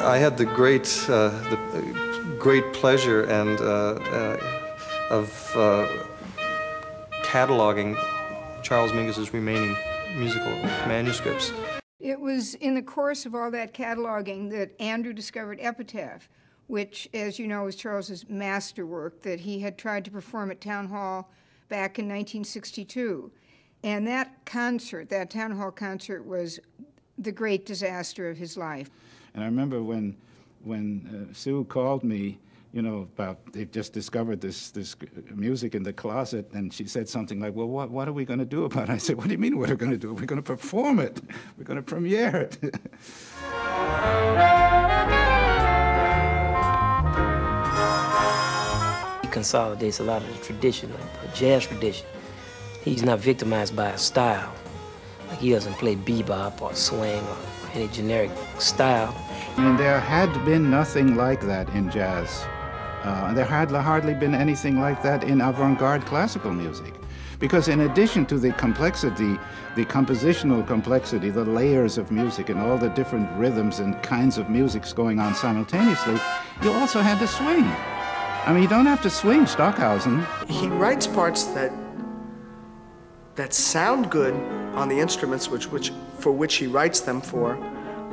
I had the great pleasure and of cataloging Charles Mingus's remaining musical manuscripts. It was in the course of all that cataloging that Andrew discovered Epitaph, which, as you know, is Charles's masterwork that he had tried to perform at Town Hall back in 1962. And that concert, that Town Hall concert, was the great disaster of his life. And I remember when Sue called me, you know, about they've just discovered this music in the closet, and she said something like, well, what are we going to do about it? I said, what do you mean what are we going to do? We're going to perform it. We're going to premiere it. He consolidates a lot of the tradition, like the jazz tradition. He's not victimized by a style. Like he doesn't play bebop or swing or any generic style. I mean, there had been nothing like that in jazz. There had hardly been anything like that in avant-garde classical music. Because in addition to the complexity, the compositional complexity, the layers of music and all the different rhythms and kinds of musics going on simultaneously, you also had to swing. I mean, you don't have to swing Stockhausen. He writes parts that sound good on the instruments for which he writes them for,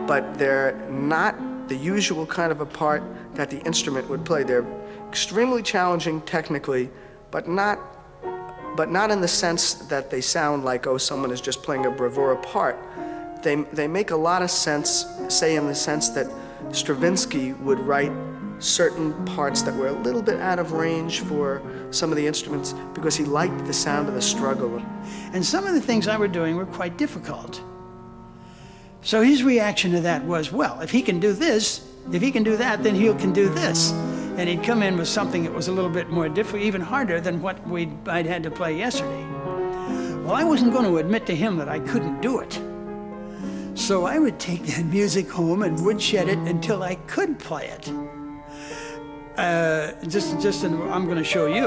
but they're not the usual kind of a part that the instrument would play. They're extremely challenging technically, but not in the sense that they sound like, oh, someone is just playing a bravura part. They make a lot of sense, say in the sense that Stravinsky would write certain parts that were a little bit out of range for some of the instruments because he liked the sound of the struggle. And some of the things I were doing were quite difficult. So his reaction to that was, well, if he can do this, if he can do that, then he can do this. And he'd come in with something that was a little bit more difficult, even harder than what I'd had to play yesterday. Well, I wasn't going to admit to him that I couldn't do it. So I would take that music home and woodshed it until I could play it. I'm going to show you.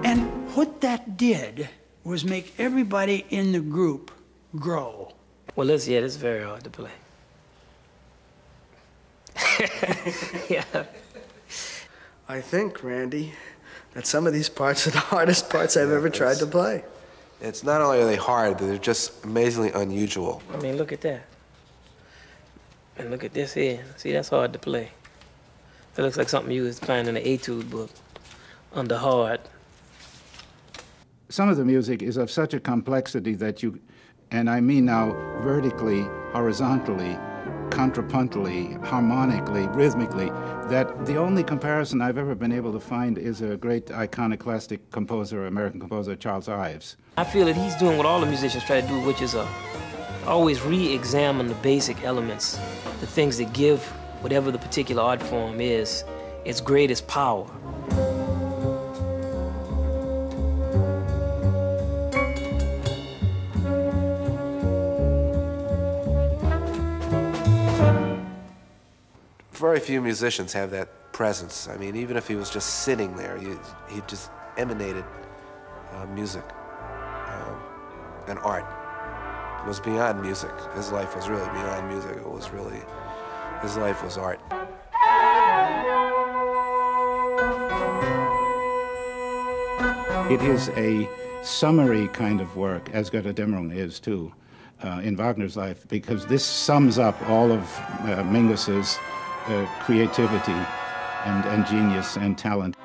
And what that did was make everybody in the group grow. Well, it's very hard to play. Yeah. I think, Randy, that some of these parts are the hardest parts I've ever tried to play. It's not only are they hard, they're just amazingly unusual. I mean, look at that. And look at this here. See, that's hard to play. It looks like something you would find in an etude book under hard. Some of the music is of such a complexity that you, and I mean now vertically, horizontally, contrapuntally, harmonically, rhythmically, that the only comparison I've ever been able to find is a great iconoclastic composer, American composer, Charles Ives. I feel that he's doing what all the musicians try to do, which is always re-examine the basic elements, the things that give whatever the particular art form is its greatest power. Very few musicians have that presence. I mean, even if he was just sitting there, he just emanated music and art. It was beyond music. His life was really beyond music. It was really, his life was art. It is a summary kind of work, as Götterdämmerung is too, in Wagner's life, because this sums up all of Mingus's creativity and genius and talent.